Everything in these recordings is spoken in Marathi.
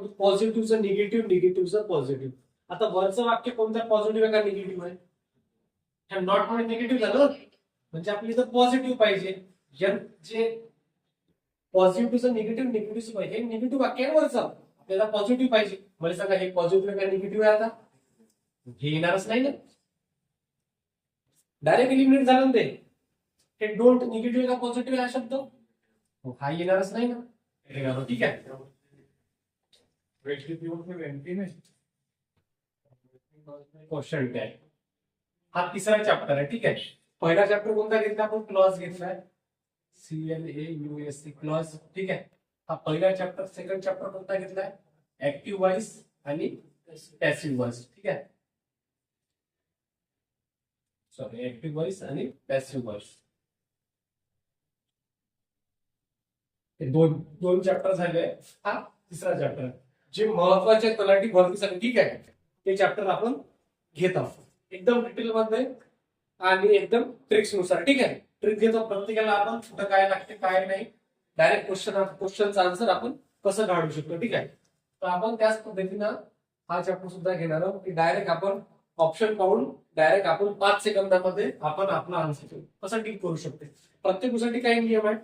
पॉझिटिव्हचं निगेटिव्ह, निगेटिव्हचं पॉझिटिव्ह. आता वरचं वाक्य कोणतं पॉझिटिव्ह आहे का निगेटिव्ह आहे? ह्या नॉट मध्ये निगेटिव्ह झालं, म्हणजे आपली इथं पॉझिटिव्ह पाहिजे. जे पॉझिटिव्हचं निगेटिव्ह, निगेटिव्हचं पाहिजे. हे निगेटिव्ह वाक्य आहे वरचं, आपल्याला पॉझिटिव्ह पाहिजे. मला सांगा हे पॉझिटिव्ह आहे का निगेटिव्ह आहे? आता हे येणारच नाही ना, डायरेक्ट एलिमिनेट झालं ना ते. हे डोंट निगेटिव्ह का पॉझिटिव्ह आहे हा शब्द? हा येणारच नाही ना. ठीक आहे. क्वेश्चन टॅग हा तिसरा चॅप्टर आहे. ठीक आहे. पहिला चॅप्टर कोणता घेतला आपण? क्लॉज घेतलाय, CLAUSE क्लॉज. ठीक आहे. हा पहिला चॅप्टर. सेकंड चॅप्टर कोणता घेतलाय? ऍक्टिव्ह व्हॉइस आणि पॅसिव्ह व्हॉइस. ठीक आहे. सॉरी, ऍक्टिव्ह व्हॉइस आणि पॅसिव्ह व्हॉइस. हे दोन दोन चॅप्टर झाले. हा तिसरा चॅप्टर जे महत्वाचे तलाठी भरतीसाठी. ठीक आहे. ते चॅप्टर आपण घेत आहोत एकदम डिटेल मध्ये आणि एकदम ट्रिक्स नुसार. ठीक आहे. ट्रिक घेतो प्रत्येकाला आपण, कुठं काय लागते काय नाही. डायरेक्ट क्वेश्चनचा आन्सर आपण कसं काढू शकतो. ठीक आहे. तर आपण त्याच पद्धतीनं हा चॅप्टर सुद्धा घेणार आहोत की डायरेक्ट आपण ऑप्शन पाहून डायरेक्ट आपण 5 सेकंदामध्ये आपण आपला आन्सर कसं टिक करू शकतो. प्रत्येक गोष्टीसाठी काही नियम आहे.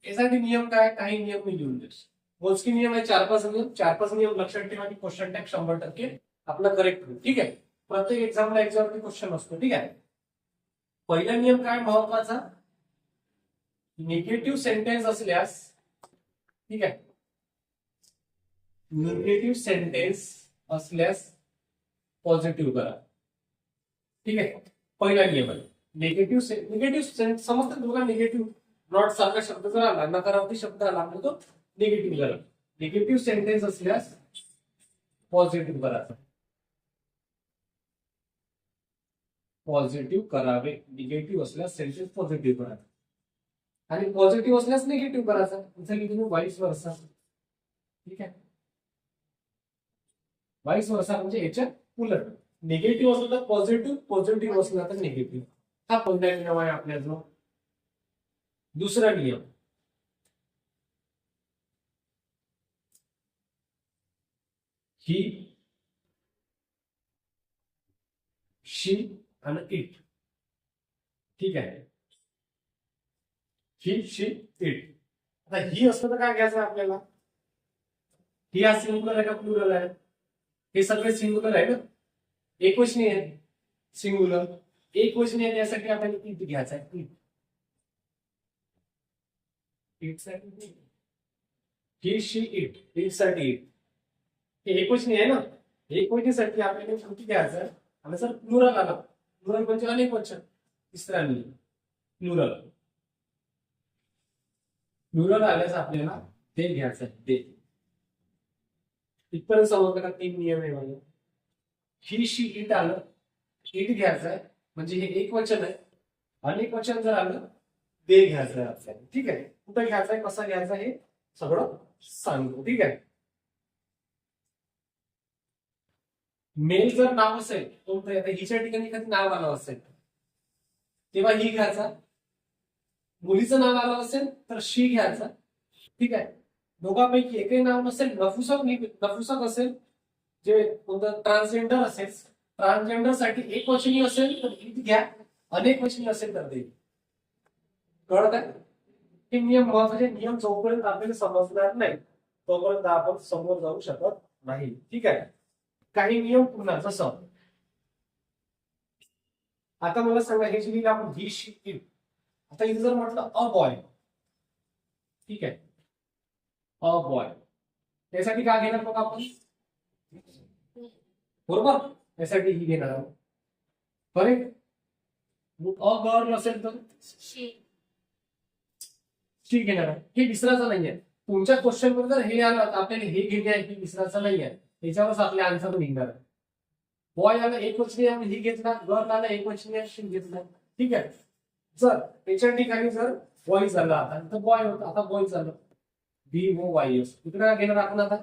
यासाठी नियम काय? काही नियम मी लिहून देतो. मोजकी नियम आहे 4-5 नियम. 4-5 नियम लक्षात ठेवा की क्वेश्चन टॅग 100% आपला करेक्ट होईल. ठीक आहे. प्रत्येक एक्झामला याच्यावरती क्वेश्चन असतो. ठीक आहे. पहिला नियम काय महत्वाचा? निगेटिव्ह सेंटेन्स असल्यास, ठीक आहे, निगेटिव्ह सेंटेन्स असल्यास पॉझिटिव्ह करा. ठीक आहे. पहिला नियम आहे. निगेटिव्ह समजतं तुला? निगेटिव्ह नॉट सारखा शब्द जर आला, नकारार्थी शब्द आला म्हणजे तो निगेटिव्ह झाला. निगेटिव्ह सेंटेन्स असल्यास पॉझिटिव्ह करायचा. पॉझिटिव्ह करावे. निगेटिव्ह असल्यास सेंटेन्स पॉझिटिव्ह करायचा आणि पॉझिटिव्ह असल्यास निगेटिव्ह करायचा. जसं की तुम्ही वाईस वर्सा. ठीक आहे. वाईस वर्सा म्हणजे याच्या उलट. निगेटिव्ह असलं तर पॉझिटिव्ह, पॉझिटिव्ह असला तर निगेटिव्ह. हा पहिला नियम आहे आपल्याजवळ. दुसरा नियम, ही, शी आणि इट. ठीक आहे. ही, शी, इट. आता ही असलं तर काय घ्यायचं आपल्याला? ही हा सिंगुलर आहे का प्लुरल आहे? हे सगळे सिंगुलर आहे ना, एकवचनी आहे. सिंगुलर एकवचनी आहे, यासाठी आपल्याला इट घ्यायचा आहे. इट. इट साठी ही, शी, इट. इट साठी इट. हे एकवचनी आहे ना, एकवचनीसाठी आपल्याला किती घ्यायचं आहे? आणि जर प्लुरल आला, प्लुरल म्हणजे अनेक वचन. तिसरा नियम प्लुरल. प्लुरल आल्यास आपल्याला ते घ्यायचं आहे. ते इथपर्यंत समजलं का? 3 नियम आहे मला. ही, शी, इट आलं, इट घ्यायचं आहे म्हणजे हे एक वचन आहे. अनेक वचन जर आलं, ते घ्यायचं आहे आपल्याला. ठीक आहे. कुठं घ्यायचं आहे, कसं घ्यायचं हे सगळं सांगतो. ठीक आहे. मेल जर नाव असेल कोणतं, आता हिच्या ठिकाणी कधी नाव आलं असेल तेव्हा ही घ्यायचा. मुलीचं नाव आलं असेल तर शी घ्यायचा. ठीक आहे. दोघांपैकी एकही नाव नसेल, नपुसक असेल, जे कोणतं ट्रान्सजेंडर असेल, ट्रान्सजेंडर साठी एक वचनी असेल तर इट घ्या, अनेक वचनी असेल तर ते. कळत आहे? हे नियम महत्वाचे. नियम जोपर्यंत आपल्याला समजणार नाही तोपर्यंत आपण समोर जाऊ शकत नाही. ठीक आहे. काही नियम पुन्हा, जसं आता मला सांगा, हे जे लिहिलं आपण ही, शी, इट. आता इथे जर म्हटलं अ बॉय, ठीक आहे, अ बॉय, त्यासाठी काय घेणार मग आपण? बरोबर, त्यासाठी ही घेणार आहोत. करेक्ट. अ गर्ल असेल तर शी घेणार आहे. हे विसरायचं नाहीये. तुमच्या क्वेश्चन मध्ये जर हे आलं तर आपल्याला हे घेणे आहे, हे विसरायचं नाहीये. त्याच्यावरच आपले आन्सर निघणार आहे. बॉय आलं एक वचनी आहे, ही घेतला. गर्ल आलं एक वचनी आहे, शी घेतला. ठीक आहे. जर त्याच्या ठिकाणी जर बॉय झालं, आता तर बॉय होतं, आता बॉय झालं, BOYS. इकडे काय घेणार आपण आता?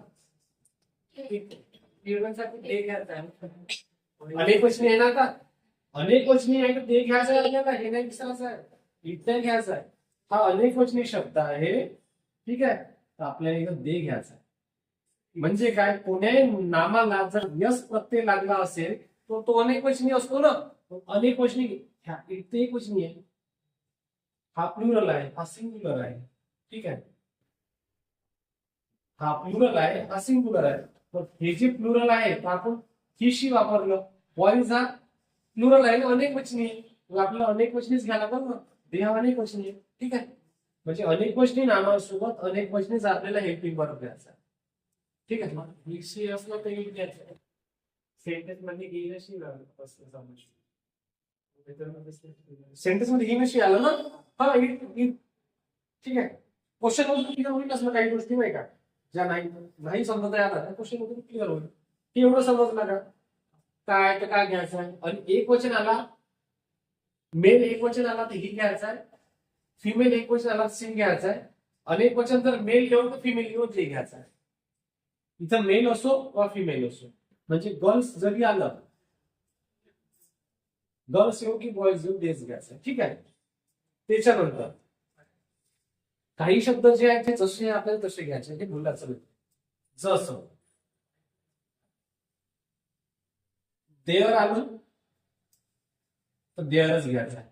अनेक वचनी आहे ना. आता अनेक वचनी आहे तर ते घ्यायचं आहे आपल्याला, हे नाही विसरायचं आहे. इथं घ्यायचं आहे. हा अनेक वचनी शब्द आहे. ठीक आहे. तर आपल्याला इथं दे घ्यायचा आहे. म्हणजे काय, कोण्याही नामाला जर यस प्रत्यय लागला असेल तर तो अनेक वचनी असतो ना. अनेक वचनी, इथे एक वचनी आहे, हा प्लुरल आहे, हा सिंग्युलर आहे. ठीक आहे, हा प्लुरल आहे, हा सिंग्युलर आहे. तर हे जे प्लुरल आहे तर आपण ही शी वापरलं. बॉईज हा प्लुरल आहे ना, अनेक वचनी आहे, मग आपल्याला अनेक वचनीच घ्यायला लागल ना. दे हा अनेक वचनी आहे. ठीक आहे, म्हणजे अनेक वचनी नामासोबत अनेक वचनीच आपल्याला हेल्पिंग वर्ब घ्यायचा. ठीक आहे, विषय असला तर येईल घ्यायचं. सेंटेन्स मध्ये गेलं अशी असं समज. सेंटेन्स मध्ये ही नशी आलं ना. हा ठीक आहे, क्वेश्चन मधून क्लिअर होईल असं काही गोष्टी नाही का, ज्या नाही समजत आहे आता क्वेश्चन मधून क्लिअर होईल. हे एवढं समजलं का, काय तर काय घ्यायचं आहे. आणि एक वचन आला, मेल एक वचन आला तर ही घ्यायचा आहे, फिमेल एक वचन आला तर सिंग घ्यायचा आहे. अनेक वचन जर मेल येऊन तर फिमेल येऊन ते घ्यायचं आहे. इथं मेल असो किंवा फिमेल असो, म्हणजे गर्ल्स जरी आलं, गर्ल्स येऊ की बॉयज येऊ तेच घ्यायचं. ठीक आहे, त्याच्यानंतर काही शब्द जे आहेत ते जसे आपल्याला तसे घ्यायचे, हे बोलायचं नाही. जसं देअर आलं तर देअरच घ्यायचं आहे.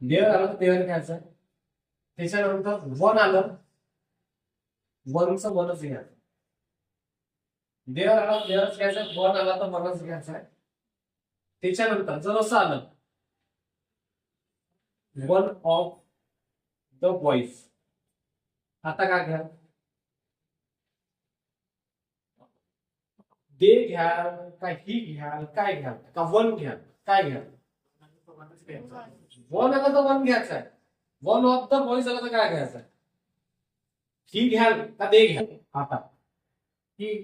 देअर आलं तर देअर घ्यायचं आहे. त्याच्यानंतर वन आलं, वनचं वनच घ्यायचं. देअर आला देअरच घ्यायचं, वन आला तर वनच घ्यायचं आहे. त्याच्यानंतर जर असं आलं, वन ऑफ द बॉईज, आता काय घ्या, दे घ्याल काय, ही घ्याल काय घ्याल, का वन घ्याल काय घ्याल. वन आला तर वन घ्यायचा आहे, वन ऑफ द बॉईज आला तर काय घ्यायचं आहे, ही घ्याल का दे घ्याल. आता ही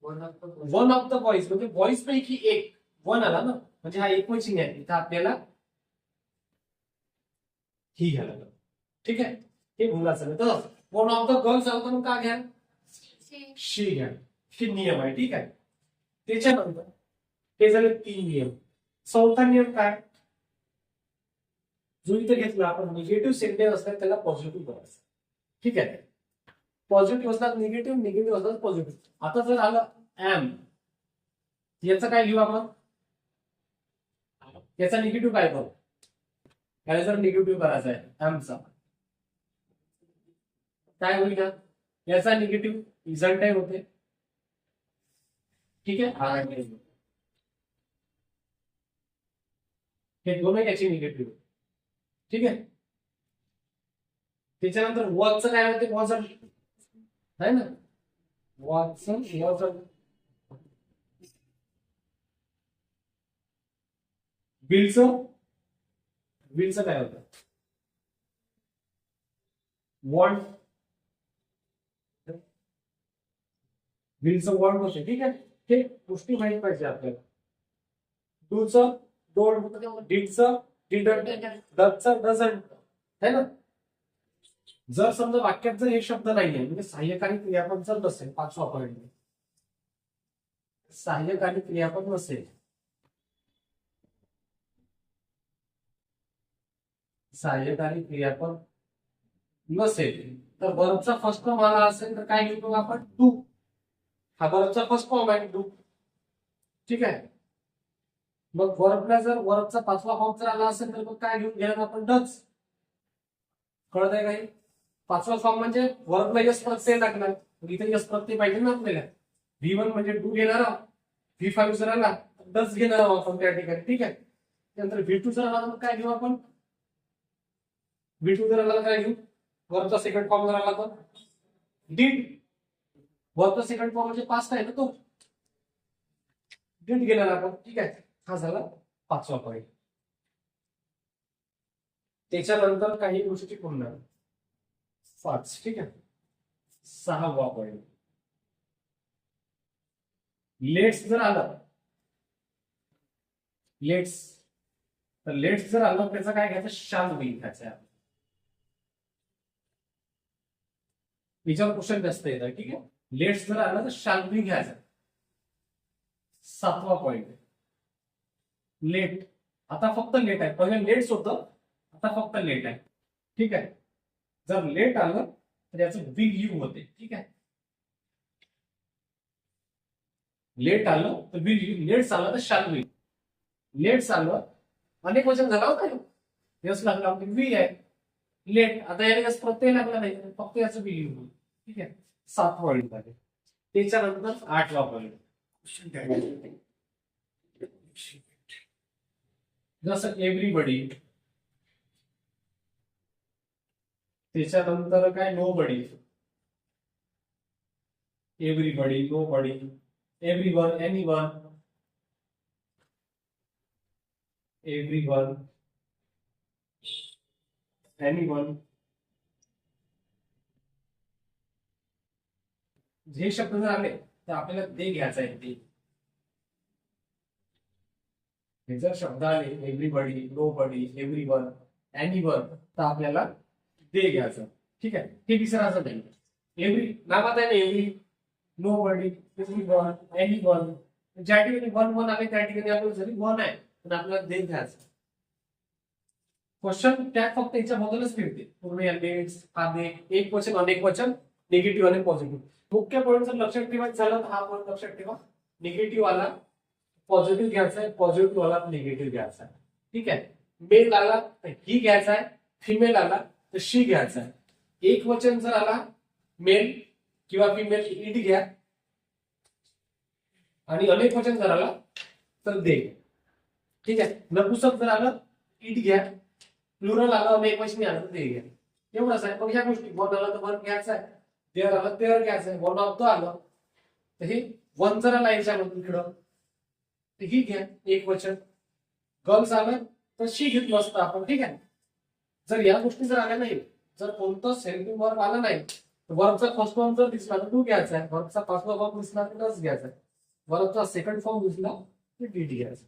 वन ऑफ द बॉईज म्हणजे बॉईज पैकी एक, वन आला ना, म्हणजे हा एक वचन आहे, इथं आपल्याला ही घ्यायला लागलं. ठीक आहे, हे बोलायचं नाही. तर वन ऑफ द गर्ल्स आला तर मग काय घ्या, शी घ्या. हे नियम आहे. ठीक आहे, त्याच्यानंतर हे झाले 3 नियम. चौथा नियम काय, जो इथे घेतला आपण, निगेटिव्ह सेंटेन्स असतात त्याला पॉझिटिव्ह करायचं. ठीक आहे, पॉझिटिव्ह असतात निगेटिव्ह, निगेटिव्ह असतात पॉझिटिव्ह. आता जर आलं एम, याचं काय लिहू आपण, याचा निगेटिव्ह काय करू, याला जर निगेटिव्ह करायचा आहे एमचा, काय होईल का, याचा निगेटिव्ह इझंट टाइम होते. ठीक आहे, हे दोन याची निगेटिव्ह. ठीक आहे, त्याच्यानंतर वॉचचं काय होते, वॉजन आहे ना, वॉटसन वॉजन. बिलचं, बिलचं काय होतं, वॉन्ट, बिलचं वॉन्ट होते. ठीक आहे, हे गोष्टी माहिती पाहिजे आपल्याला. डूचं डोंट, डीडचं डिडंट, डजचं डझंट, है ना. जर समजा वाक्यात जर हे शब्द नाहीये, म्हणजे सहाय्यकारी क्रियापद जर नसेल, 5वा पॉईंट, सहाय्यकारी क्रियापद नसेल, सहाय्यकारी क्रियापद नसेल तर वर्बचा फर्स्ट फॉर्म आला असेल तर काय घेतो आपण, डू. हा वर्बचा फर्स्ट फॉर्म आहे, डू. ठीक आहे, मग वर्बला जर वर्बचा 5वा फॉर्म जर आला असेल तर मग काय घेऊन घेणार आपण, डज. कळत आहे काही, 5वा फॉर्म म्हणजे वर्बला यस प्रत्यय लागणार, इथे यस प्रत्यय पाहिजे ना आपल्याला. V1 म्हणजे डू घेणार, V5 जर आला डज घेणार आपण त्या ठिकाणी. ठीक आहे, त्यानंतर V2 जर आला तर काय घेऊ आपण, V2 जर आला काय घेऊ, वर्बचा सेकंड फॉर्म जर आला तर डीड. वर्बचा सेकंड फॉर्म म्हणजे पास्ट आहे ना तो, डीड घेणार आपण. ठीक आहे, हा झाला 5वा पॉईंट. त्याच्यानंतर काही गोष्टी पुन्हा 5. ठीक आहे, 6वा पॉईंट, लेट्स जर आलं, लेट्स, तर लेट्स जर आलं त्याचा काय घ्यायचं, शाल बी घ्यायचं आहे. याच्यावर क्वेश्चन जास्त येतात. ठीक आहे, लेट्स जर आलं तर शाल बी घ्यायचं. 7वा पॉईंट, लेट, आता फक्त लेट आहे, पहिले लेट्स होतं, आता फक्त लेट आहे. ठीक आहे, जर लेट आलं तर याचं विल यू होते. ठीक आहे, लेट आलं तर विल यू, लेट आलं तर शाल विल. लेट आलं अनेक वचन झालं होतं, यस लागला वी आहे. लेट आता याने कसं प्रत्यय लागला नाही, फक्त याचं विल यू होईल. ठीक आहे, 7 पॉईंट झाले. त्याच्यानंतर 8वा पॉईंट, जसं एव्हरीबडी. त्याच्यानंतर काय, नो बडी. एव्हरीबडी, नो बडी, एव्हरीवन, एनीवन, एव्हरीवन, एनीवन. जे शब्द जर आले तर आपल्याला ते घ्यायचं आहे. ते हे जर शब्द आले एव्हरीबडी, नो बडी, एव्हरीवन, एनीवन, तर आपल्याला ते घ्यायचं. ठीक आहे, हे विसरायचं नाही. एव्हरी नावात आहे ना, एव्हरी, नो बडी, एव्हरीवन, एनीवन. ज्या ठिकाणी वन आले त्या ठिकाणी आपल्याला जरी वन आहे पण आपल्याला ते घ्यायचं. क्वेश्चन टॅग फक्त याच्याबद्दलच फिरते. पूर्ण या लेट्स, आधे, एक वचन, अनेक वचन, निगेटिव्ह आणि पॉझिटिव्ह. मुख्य पॉईंट जर लक्षात ठेवायचं झालं तर हा पॉईंट लक्षात ठेवा. निगेटिव्ह आला पॉझिटिव्ह घ्यायचा आहे, पॉझिटिव्ह आला निगेटिव्ह घ्यायचा आहे. ठीक आहे, मेल आला तर ही घ्यायचा आहे, फिमेल आला तर शी घ्यायचा आहे. एक वचन जर आला मेल किंवा फिमेल, इट घ्या. आणि अनेक वचन जर आला तर दे. ठीक आहे, नपुसक जर आलं इट घ्या, प्लुरल आलं अनेक वचनी आलं तर दे घ्या. एवढंच आहे. मग ह्या गोष्टी वन आलं तर वन घ्यायचं आहे, देअर आलं देअर घ्यायचं आहे, वन ऑफ द आलं तर हे वन जर आला याच्यामधून इकडं तर ही घ्या एक वचन. गर्ल्स आलं तर शी घेतलं असतं आपण. ठीक आहे, जर या गोष्टी जर आल्या नाही, जर कोणतंच हेल्पिंग वर्ब आलं नाही तर वर्बचा फर्स्ट फॉर्म जर दिसला तर टू घ्यायचा आहे, वर्बचा पाचवा फॉर्म दिसला तर डस घ्यायचा आहे, वर्बचा सेकंड फॉर्म दिसला तर डीड घ्यायचा.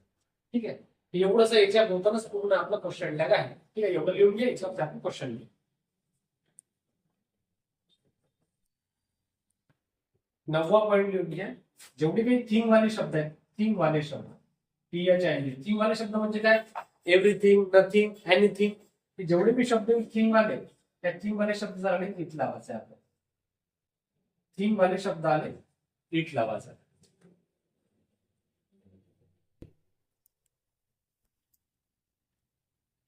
ठीक आहे, एवढंच याच्या भोवतानच पूर्ण आपलं क्वेश्चन टॅग आहे. ठीक आहे, एवढं लिहून घ्या, याच्यावर आपण क्वेश्चन लिहू. नववा पॉईंट लिहून घ्या. जेवढे काही थिंग वाले शब्द आहेत, थिंग वाले शब्द, थिंग वाले शब्द म्हणजे काय, एव्हरीथिंग, नथिंग, एनिथिंग. जेवढे बी शब्द थिंग वाले, त्या थिंग वाले शब्द जर आले इट लावायचे आहे. आपण थिंग वाले शब्द आले इट लावायचा.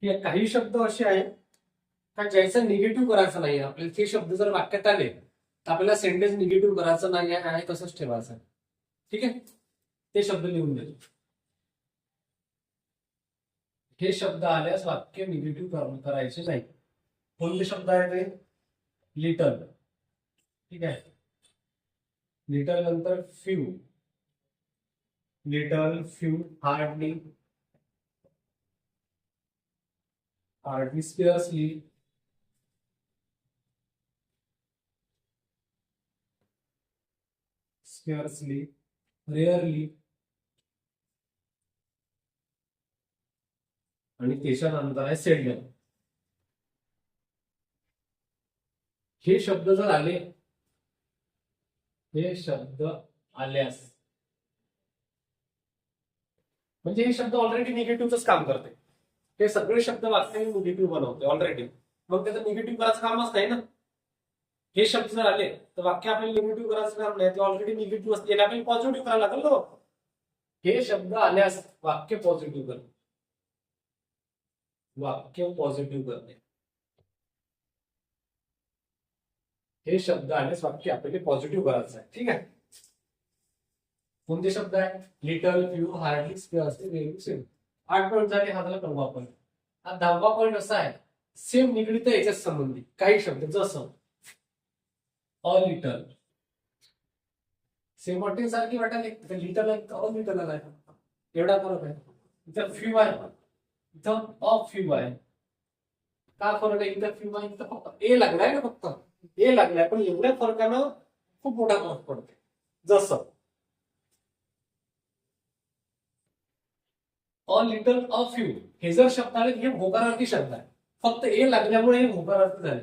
काही शब्द असे आहेत का ज्याचा निगेटिव्ह करायचं नाही. आपल्याला ते शब्द जर वाक्यात आले तर आपल्याला सेंटेन्स निगेटिव्ह करायचं नाही आहे, तसंच ठेवायचं. ठीक आहे, ते शब्द लिहून देतो. हे शब्द आल्यास वाक्य निगेटिव्ह करायचे नाही. कोणते शब्द आहे ते, लिटल. ठीक आहे, लिटल नंतर few, little, few, hardly, hardly, sparsely, sparsely, rarely, आणि त्याच्यानंतर आहे सेल्डम. हे शब्द जर आले, हे शब्द आल्यास म्हणजे हे शब्द ऑलरेडी निगेटिव्हच काम करते. हे सगळे शब्द वाक्य निगेटिव्ह बनवते ऑलरेडी, मग त्याचं निगेटिव्ह करायचं कामच नाही ना. हे शब्द जर आले तर वाक्य आपल्याला निगेटिव्ह करायचं काम नाही, ते ऑलरेडी निगेटिव्ह असते, याला आपल्याला पॉझिटिव्ह करायला लागेल ना. हे शब्द आल्यास वाक्य पॉझिटिव्ह करते, वाक्य पॉझिटिव्ह करते. हे शब्द आल्यास वाक्य आपल्याला पॉझिटिव्ह करायचं आहे. ठीक आहे, कोणते शब्द आहे, little, few, hardly, sparsely, same. 8 point झाले, हा झाला 9वा पॉईंट. हा 10वा पॉईंट असा आहे, सेम निगडीत आहे याच्याच संबंधी काही शब्द, जसं अ लिटल, सेम वाटेल सारखी वाटायला, लिटल आहे अ लिटल आहे, एवढा फरक आहे. इथं फ्यू आहे, इथं अ फ्यू आहे. का फरक आहे, इथं फ्यू आहे, इथं फक्त ए लागलाय ना, फक्त ए लागलाय, पण एवढ्या फरकानं खूप मोठा फरक पडते. जसं अ लिटल, अ फ्यू, हे जर शब्द आले हे होकारार्थी शब्द आहे, फक्त ए लागल्यामुळे हे होकारार्थी झाले.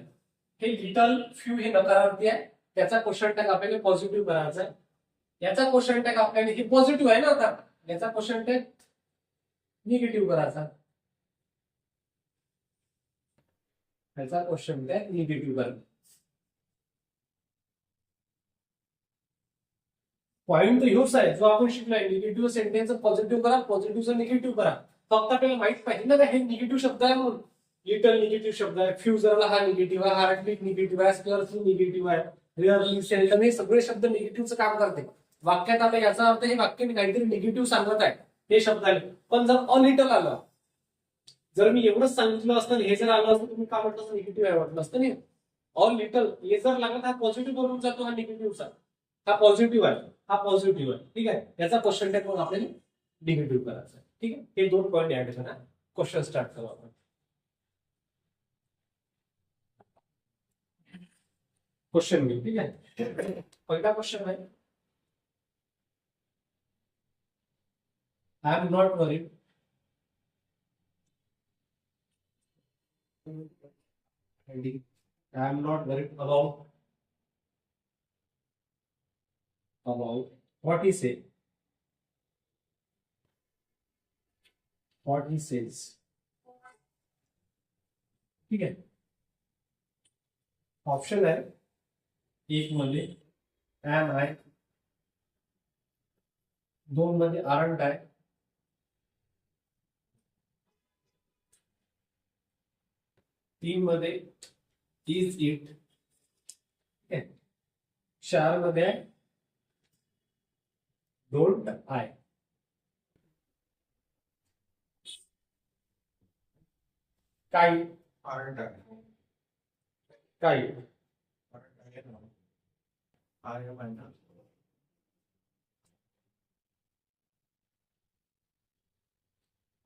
हे लिटल, फ्यू हे नकारार्थी आहे, त्याचा क्वेश्चन टॅग आपल्याला पॉझिटिव्ह करायचा आहे. याचा क्वेश्चन टॅग आपल्याला हे पॉझिटिव्ह आहे ना, आता याचा क्वेश्चन टॅग निगेटिव्ह करायचा. ह्याचा क्वेश्चन आहे निगेटिव्ह करा. पॉईंट तर ह्योच आहे जो आपण शिकलोय, निगेटिव्ह सेंटेन्स पॉझिटिव्ह करा, पॉझिटिव्ह निगेटिव्ह करा. फक्त आपल्याला माहित पाहिजे ना हे निगेटिव्ह शब्द आहे म्हणून. लिटल निगेटिव्ह शब्द आहे, फ्युजरला हा निगेटिव्ह आहे, हार्टबीट निगेटिव्ह आहे, स्क्लर्सली निगेटिव्ह आहे, रिअरली सेल्डम, हे सगळे शब्द निगेटिव्हचं काम करते वाक्यात. आता याचा अर्थ हे वाक्य काहीतरी निगेटिव्ह सांगत आहे हे शब्द आले. पण जर अलिटल आलं, जर मी एवढंच सांगितलं असतं हे जर आलं असतं तुम्ही का म्हटलं असतं निगेटिव्ह आहे वाटलं असतं नाही. ऑल लिटल हे जर लागला हा पॉझिटिव्ह बनून जातो, हा निगेटिव्हचा, हा पॉझिटिव्ह आहे, हा पॉझिटिव्ह आहे. ठीक आहे, याचा क्वेश्चन टॅग मग आपल्याला निगेटिव्ह करायचा आहे. ठीक आहे, हे 2 पॉईंट ऍड करा. क्वेश्चन स्टार्ट करू आपण. क्वेश्चन घेऊ. ठीक आहे, पहिला क्वेश्चन आहे, I am not worried I am not worried about what he said. What he says. ठीक आहे, ऑप्शन आहे एक मध्ये एम आहे, 2 मध्ये आरंट आहे, 3 मध्ये इज इट, 4 मध्ये डोंट आय. काही काही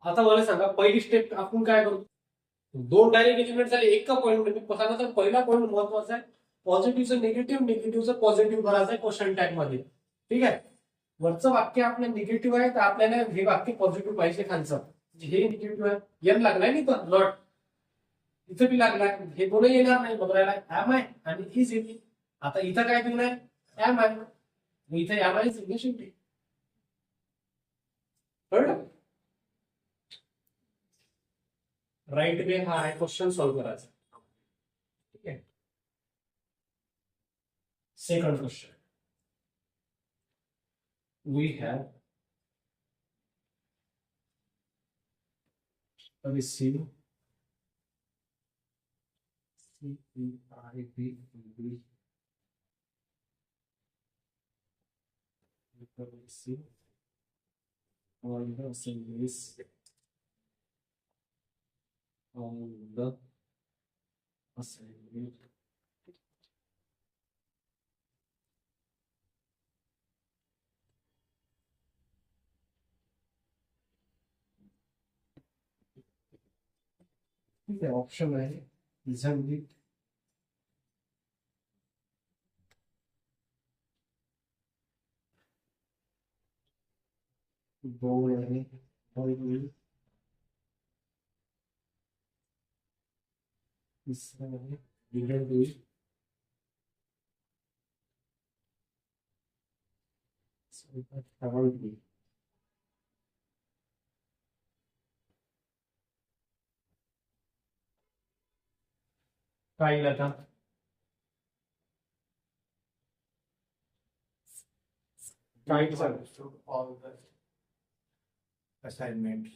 आता मला सांगा पहिली स्टेप आपण काय करू. 2 डायरेक्ट एलिमेंट झाले, एका पॉईंट मी सांगा. पहिला पॉईंट महत्वाचा आहे, पॉझिटिव्हचं निगेटिव्ह, निगेटिव्हचं पॉझिटिव्ह करायचं आहे क्वेश्चन टॅग मध्ये. ठीक आहे, वरचं वाक्य आपलं निगेटिव्ह आहे तर आपल्याला हे वाक्य पॉझिटिव्ह पाहिजे खालचं. हे निगेटिव्ह आहे, एम लागलाय नाही तर नॉट, इथं बी लागलाय, हे दोनही येणार नाही बघायला. एम आहे आणि इज येते. आता इथं काय दिलंय, एम आहे, इथं एम आहे शेवटी. कळलं, राईट वे हा आहे क्वेश्चन सॉल्व्ह करायचा. ठीक आहे, second question, we have received all the assemblies ठीक आहे, ऑप्शन आहे isn't it, दोन आहे, तिसरा आहे didn't do it, haven't we. काय आता काय असाइनमेंट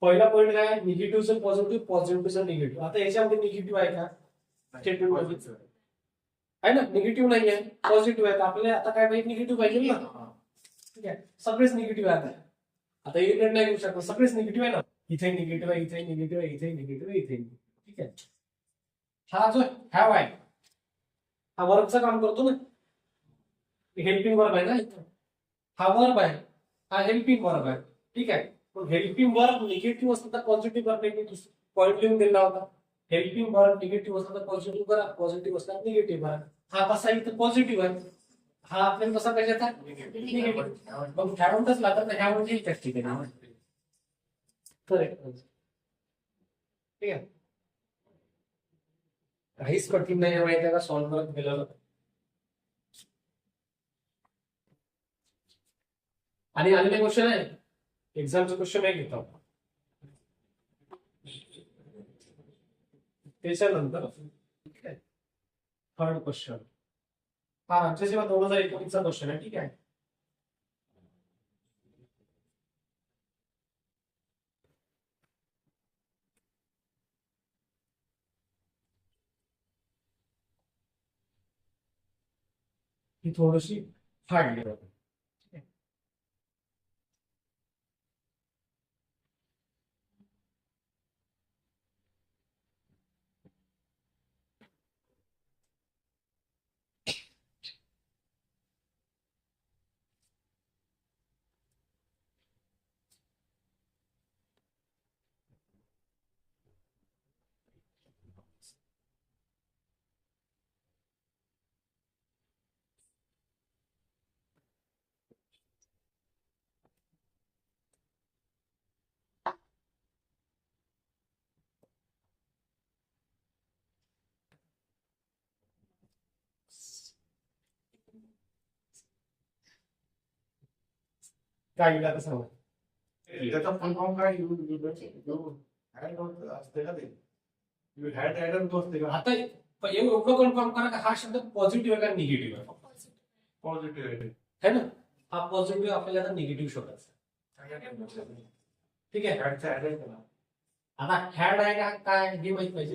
पहिला पॉईंट काय, निगेटिव्हचं पॉझिटिव्ह, पॉझिटिव्हचं निगेटिव्ह. आता याच्यामध्ये निगेटिव्ह आहे का स्टेटमेंट मध्ये, आहे ना, निगेटिव्ह नाही आहे, पॉझिटिव्ह आहे. आपल्याला आता काय पाहिजे, निगेटिव्ह पाहिजे ना. ठीक आहे, सगळेच निगेटिव्ह आहे. आता इग्नोर नाही करू शकत, सगळेच निगेटिव्ह आहे ना. इथे निगेटिव्ह आहे, इथे निगेटिव्ह आहे, इथे निगेटिव्ह आहे, इथे. ठीक आहे, हा जो हॅव आहे हा वर्बचं काम करतो ना, हेल्पिंग वर्ब आहे ना. हा वर्ब आहे, हा हेल्पिंग वर्ब आहे. ठीक आहे, पण हेल्पिंग वर्ब निगेटिव्ह असतं तर पॉझिटिव्ह करणे पॉईंट लिहून दिला होता. हेल्पिंग वर्ब निगेटिव्ह असतं तर पॉझिटिव्ह करा, पॉझिटिव्ह असतं निगेटिव्ह करा. हा कसा इथं पॉझिटिव्ह आहे, हा आपल्याला कसा पाहिजे था निगेटिव्ह. मग ह्यावरच लागत नाही, ह्यावर ठीक आहे. करेक्ट, ठीक आहे, काहीच कठीण नाही माहिती आहे का सॉल्व्ह करत गेलं. आणि आलेले क्वेश्चन आहे, एक्झामचे क्वेश्चन आहे घेतो. त्याच्यानंतर थर्ड क्वेश्चन हा आमच्याशिवाय 2019चा क्वेश्चन आहे. ठीक आहे. ही थोडीशी हार्ड लेवल. काय येईल आता सांगा. त्याचा फुल फॉर्म काय असते का ते यू हॅड ऍडम तो असते का आता एवढं कन्फर्म करा का हा शब्द पॉझिटिव्ह आहे का निगेटिव्ह आहे. पॉझिटिव्ह आहे है ना. हा पॉझिटिव्ह आपल्याला आता निगेटिव्ह शोधायचा. ठीक आहे. हॅडचा ऍड आहे का आता हॅड आहे का काय हे माहित पाहिजे.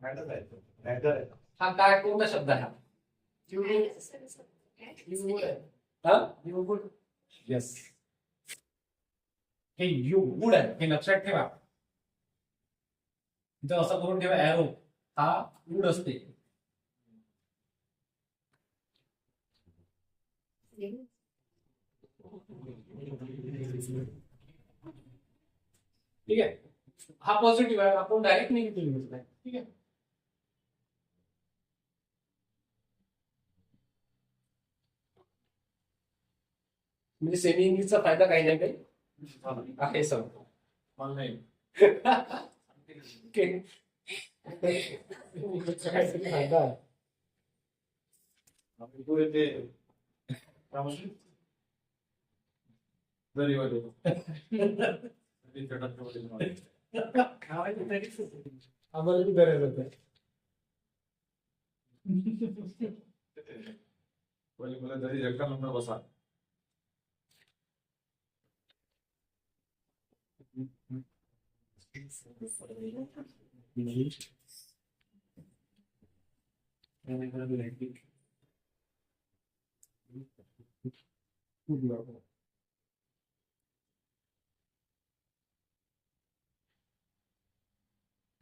हॅडच आहे हॅडर आहे हा काय कोणता शब्द आहे हा. येस. हे यू गुड आहे हे लक्षात ठेवा. इथं असं करून ठेवा एरो हा गुड असते. ठीक आहे. हा पॉझिटिव्ह आहे आपण डायरेक्ट निगेटिव्ह घेतलाय. ठीक आहे. म्हणजे सेमी इंग्लिशचा फायदा काही नाही काही आहे सर. मला नाही फायदा आहे. ते जरी आम्हाला बी गरज होते. मला जरी एकटा नंबर बसा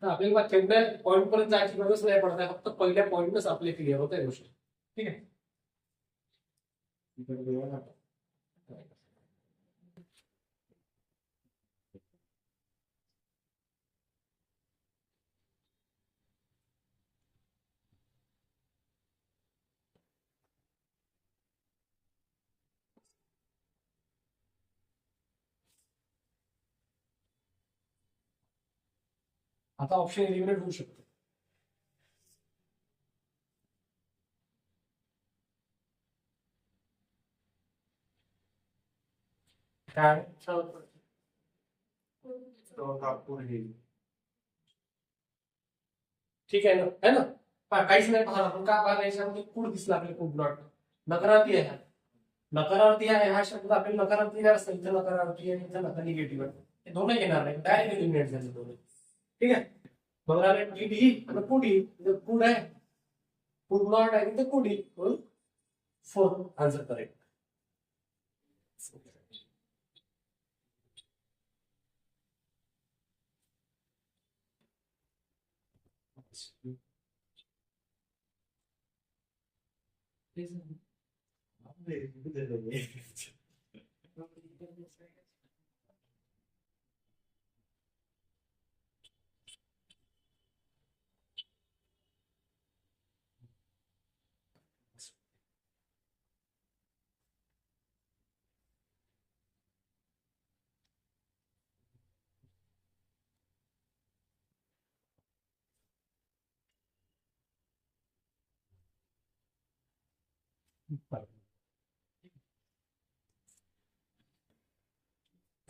तर आपल्याला तेवढ्या पॉईंट पर्यंत जायची गरज नाही पडत आहे. फक्त पहिल्या पॉईंटच आपले क्लिअर होत आहे गोष्ट. ठीक आहे. आता ऑप्शन एलिमिनेट होऊ शकतो. काय ठीक आहे ना. है ना. काहीच नाही पाहणार आपण का पाहणार याच्यामध्ये कुड दिसला आपल्याला कुड नॉट नकारार्थी आहे. नकारार्थी आहे हा शब्द आपल्याला नकारार्थी नाही असतं. इथं नकारार्थी आहे इथं नका निगेटिव्ह आहे. हे दोन्ही येणार नाही डायरेक्ट एलिमिनेट झाले दोन्ही. ठीक आहे. मग आले डी आणि कुडी कुड आहे कुड नॉट आहे तर कुडी म्हणून 4 आन्सर करेक्ट.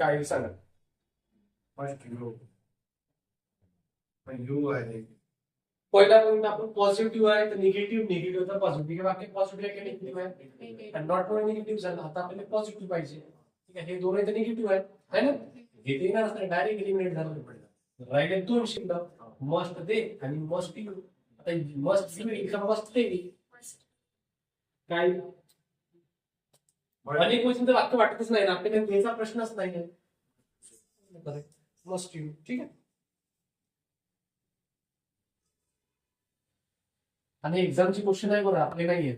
काय सांगा. यू आहे पहिला पॉईंट आपण पॉझिटिव्ह आहे तर निगेटिव्ह तर पॉझिटिव्ह वाक्य पॉझिटिव्ह आहे की निगेटिव्ह आहे आणि नॉट म्हणून निगेटिव्ह झालं आता आपल्याला पॉझिटिव्ह पाहिजे ठीक आहे हे दोन्ही तर निगेटिव्ह आहे है ना हे ते ना डायरेक्ट एलिमिनेट झालं पाहिजे राहिले दोन शिल्लक मस्ट दे आणि मस्ट यू आता मस्ट यू इथं मस्ट दे काय अनेक गोष्टी तर वाक्य वाटतच नाही ना आपल्याला द्यायचा प्रश्नच नाही मस्ट यू ठीक आहे आणि एक्झामची क्वेश्चन आहे बरं आपले नाहीये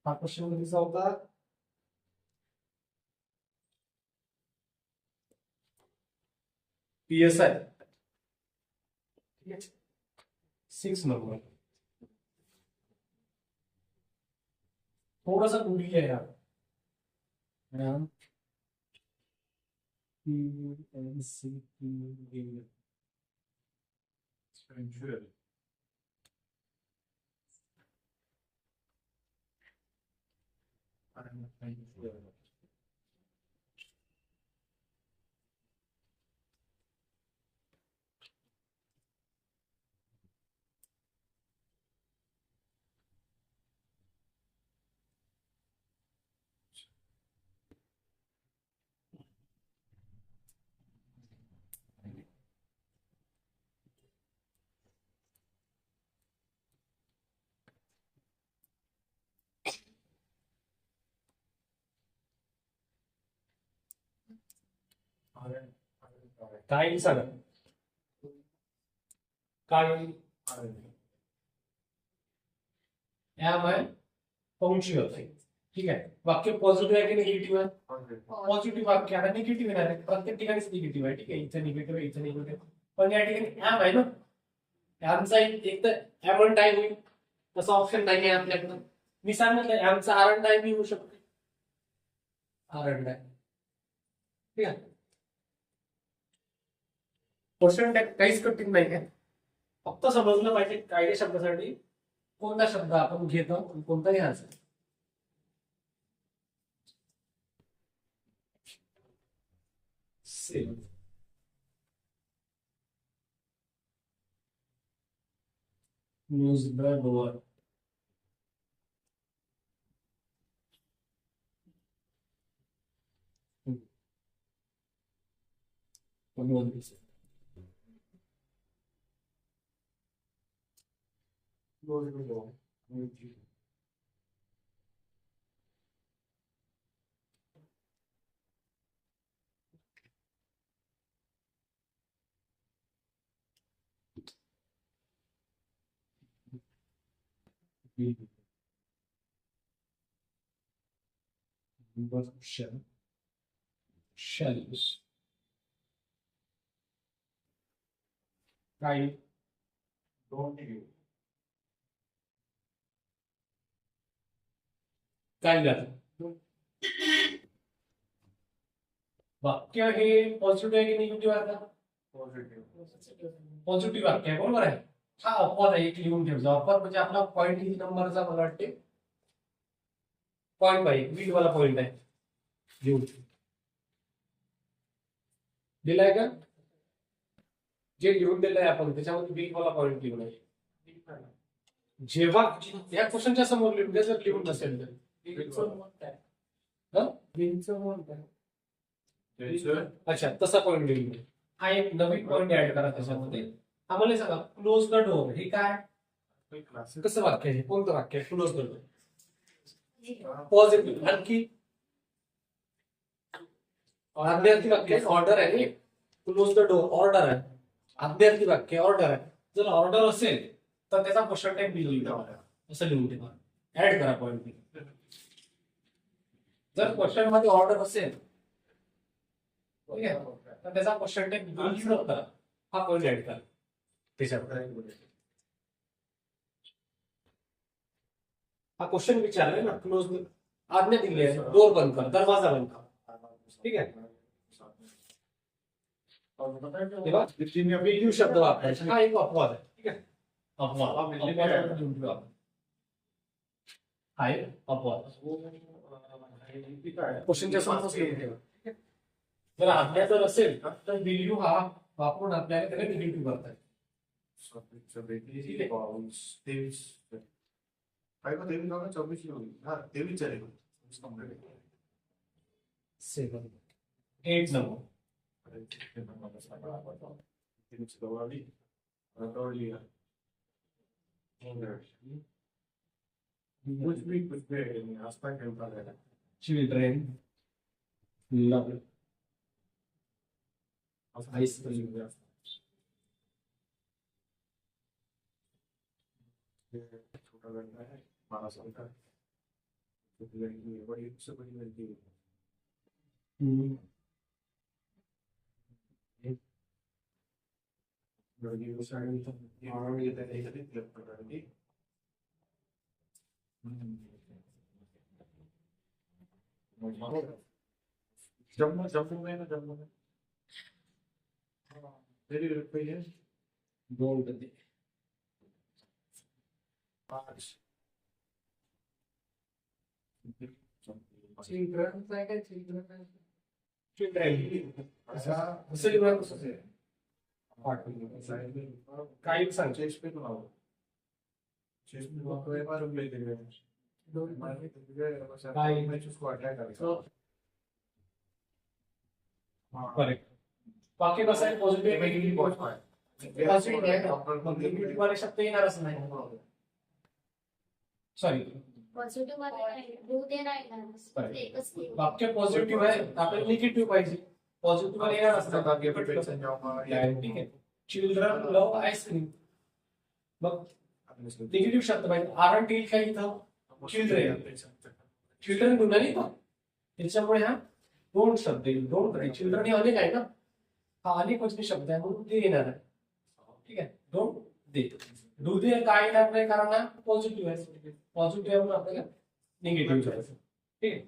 हा क्वेश्चन कधीचा होता PSI 6 नंबर थोड़ा सा दूरी है यार काय सांगा काय यामुळे पंक्च्युअल ठीक आहे वाक्य पॉझिटिव्ह आहे की निगेटिव्ह आहे पॉझिटिव्ह वाक्य आता निगेटिव्ह येणार आहे प्रत्येक ठिकाणीच निगेटिव्ह आहे ठीक आहे इथं निगेटिव्ह इथं निगेटिव्ह पण या ठिकाणी ऍम आहे ना ऍमचा एक तर ऍम टाइम होईल तसा ऑप्शन नाही आहे आपल्याकडं मी सांगितलं ऍमचा आर टाइम येऊ शकतो आर टाइम ठीक आहे क्वेश्चन काहीच कठीण नाही आहे फक्त समजलं पाहिजे कायदे शब्दासाठी कोणता शब्द आपण घेतो आणि कोणता घ्यायचा न्यूज द डोअर shells काय काय झालं वाक्य हे पॉझिटिव्ह आहे की निगेटिव्ह आहे का पॉझिटिव्ह वाक्य आहे बरोबर आहे हा अपवाद आहे एक लिहून ठेवचा अपवाद म्हणजे आपला पॉईंट किती नंबरचा मला वाटते पॉईंट बाई वीट वाला पॉईंट आहे लिहून दिलाय का जे लिहून दिलंय आपण त्याच्यामध्ये वीट वाला पॉईंट लिहून आहे जेव्हा या क्वेश्चनच्या समोर लिहून द्या जर लिहून नसेल तर अच्छा तसा पॉईंट लिहून घ्या हा एक नवीन पॉईंट ऍड करा त्याच्यामध्ये आम्हाला सांगा क्लोज द डोअर हे काय कसं वाक्य आहे कोणतं वाक्य आहे क्लोज द डोअर पॉझिटिव्ह आणखी आज्ञार्थी वाक्य ऑर्डर आहे क्लोज द डोअर ऑर्डर आहे आज्ञार्थी वाक्य ऑर्डर आहे जर ऑर्डर असेल तर त्याचा क्वेश्चन टाइप लिहून ठेवा असं लिहून ठेवा ऍड करा पॉईंट जर क्वेश्चन मध्ये ऑर्डर असेल तर त्याचा क्वेश्चन टाइप लिहून करा हा पॉईंट ऍड करा त्याच्यावर हा क्वेश्चन विचारलाय ना क्लोज आज्ञा दिली आहे डोर बंद कर दरवाजा बंद कर ठीक आहे तेव्हा बिल्डिंग शब्द वापरायचा हा एक अपवाद आहे ठीक आहे अपवाद हा एक अपवाद क्वेश्चनच्या समोर जर आज्ञा जर असेल तर बिल्यू हा वापरून आपल्याला त्याला निगेटिव्ह करतात. 23 काय का 23 नव्हतं 24 होईल. हा 23 झाले. 7 8 number. Children love ice cream. छोटा लड़का है 12 साल का, छोटी लड़की है, बड़ी उससे बड़ी लड़की है. लड़की को साइड में ये तो नहीं करती क्लब पर लड़की. जम्मू में ना जम्मू में तेरी रुपये है Don't they? 5. चिल्ड्रन काय काय चिल्ड्रन Children. ऐसा असं लिहिलं कसं आहे? साइड में काही सांग. चेस्ट पे बनाओ. चेस्ट पे बनाओ एक बार रुपये दे दे. काय? मैं उसको अटैक करेगा. करेक्ट. बाकी कसं आहे पॉझिटिव्ह निगेटिव्ह पॉझिटिव्ह आहे मग निगेटिव्ह वाले शब्द येणारच नाही. सॉरी पॉझिटिव्ह मध्ये दूध येणार एकच वाक्य पॉझिटिव्ह आहे आपल्याला निगेटिव्ह पाहिजे. पॉझिटिव्ह वाले येणार असतात. ठीक आहे. चिल्ड्रन लव आईस्क्रीम. मग निगेटिव्ह शब्द पाहिजे. आरंट येईल काय इथं? चिल्ड्रन घेऊन आली का त्याच्यामुळे हा डोंट शब्द येईल. डोंट नाही. चिल्ड्रन हे अनेक आहे ना, हा अनेक वचनी शब्द आहे म्हणून ते येणार आहे. ठीक आहे. Don't they. डू दे काय येणार नाही कारण हा पॉझिटिव्ह आहे. पॉझिटिव्ह आहे म्हणून आपल्याला निगेटिव्ह करायचं. ठीक आहे.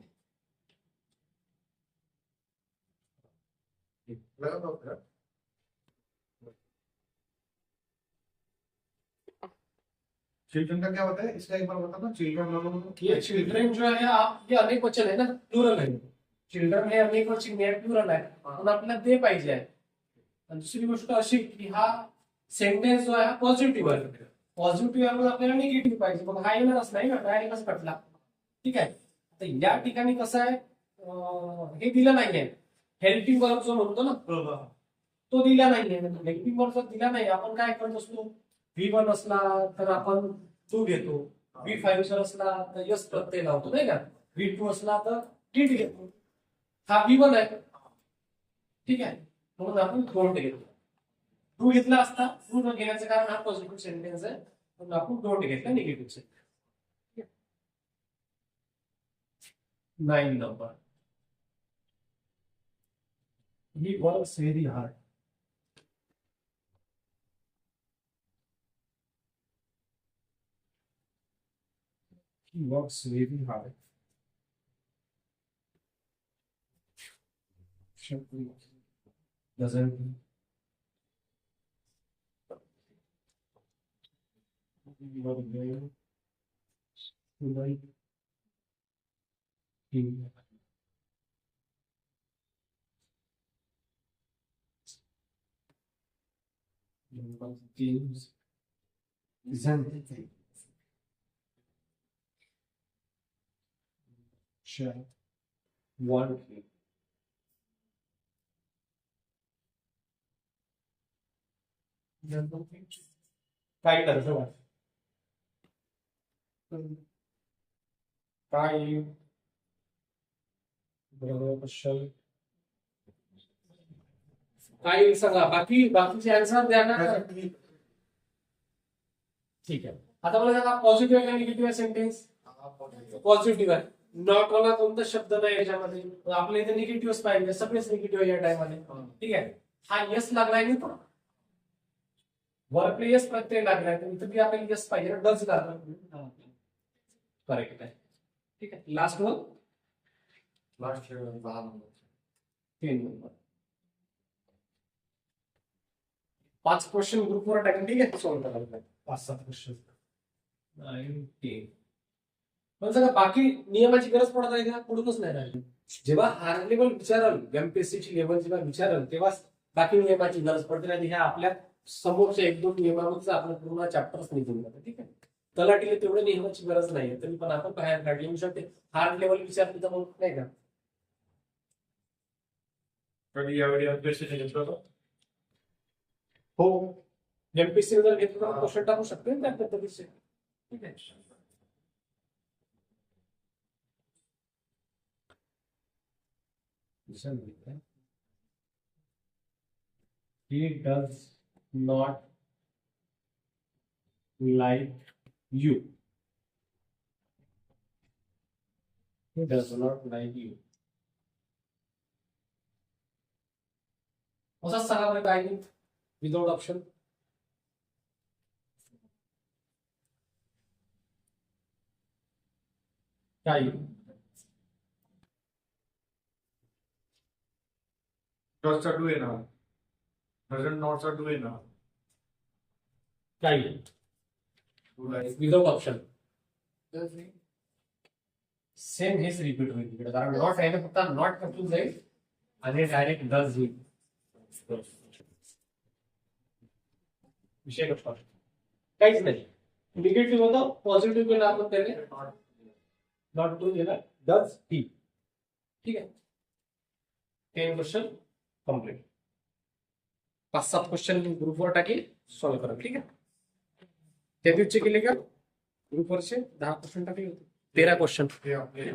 चिल्ड्रन का क्या होता है इसका एक बार बताना. चिल्ड्रन लोगों ये चिल्ड्रन जो है ये अनेक वचन आहे ना, प्लुरल आहे. चिल्ड्रन हे अनेक वचन आहे, प्लुरल आहे म्हणून आपल्याला ते पाहिजे आहे. आणि दुसरी गोष्ट अशी की हा सेंटेन्स जो आहे पॉझिटिव्ह आहे. पॉझिटिव्ह आहे म्हणून आपल्याला निगेटिव्ह पाहिजे. मग हा येणारच नाही ना, डायरेक्ट कसं कटला. ठीक आहे. तर या ठिकाणी कसं आहे हे दिलं नाहीये. हेल्पिंग वर्ब जो म्हणतो ना तो दिला नाहीये. हेल्पिंग वर्ब जर दिला नाही आपण काय करत असतो, V1 असला तर आपण टू घेतो. V5 जर असला तर यस प्रत्यय लावतो नाही का. V2 असला तर टीटी घेतो. हा V1 आहे. ठीक आहे. म्हणून आपण डोंट घेतो. टू घेतला असता टू न घेण्याचं कारण हा पॉझिटिव्ह सेंटेन्स आहे म्हणून आपण डोंट घेतला negative sentence. 9 number. He works very hard. He works very hard. Doesn't games isn't share one काय करायचं काय बरोबर क्वेश्चन काय सांगा. बाकीचे आन्सर द्या ना. ठीक आहे. आता मला सांगा पॉझिटिव्ह आहे का निगेटिव्ह आहे सेंटेन्स? पॉझिटिव्ह आहे. नॉट वाला कोणता शब्द नाही याच्यामध्ये. आपल्या इथे निगेटिव्हच पाहिजे. सगळेच निगेटिव्ह या टाइममध्ये. ठीक आहे. हा यस लागलाय नाही तो वर्क यस प्रत्यय लागलाय तर इथं बी आपल्याला यस पाहिजे. डज लागला. करेक्ट आहे. ठीक आहे. Last one last 10 number 3 number. 5 question ग्रुपवर टाकून ठीक आहे सॉल्व्ह करायला. 5-7 क्वेश्चन 9 10. पण सगळं बाकी नियमाची गरज पडत आहे का? पडतच नाही राहिली. जेव्हा हायर लेवल विचारल एमपीएससी ची लेवल जेव्हा विचारल तेव्हा बाकी नियमाची गरज पडते नाही ह्या आपल्या समोरच्या 1-2 नियमांमध्ये आपलं पूर्ण चॅप्टर्स निघून जातं. ठीक आहे. तलाठीला तेवढ्या नियमाची गरज नाहीये तरी पण आपण बाहेर काढली येऊ शकते. हार्ड लेवल विचारली तर मग नाही का कधी यावेळी अभ्यास घेतला होता? हो एमपीसी जर घेतलं तर क्वेश्चन टाकू शकतो ना त्या पद्धतीचे. ठीक आहे. He does not like you. He does not like you. असंच सांगा बरं काय विदाउट ऑप्शन. काय डॉटचा डू आहे ना, डझंट नॉटचा डू आहे ना. काय विदाउट ऑप्शन सेम हेच रिपीट होईल तिकडे कारण नॉट आहे ना फक्त नॉट करून जाईल आणि डायरेक्ट डज होईल. विषय नसतो काहीच नाही. निगेटिव्ह होतं पॉझिटिव्ह केलं आपण त्याने नॉट करून गेला डज ही. ठीक आहे. 10 क्वेश्चन कम्प्लीट. 5-7 क्वेश्चन ग्रुपवर टाकी सॉल्व्ह करा. ठीक आहे. त्या दिवशी केले का ग्रुपवरचे 10 क्वेश्चन टाकले होते 13 क्वेश्चन. हे आपले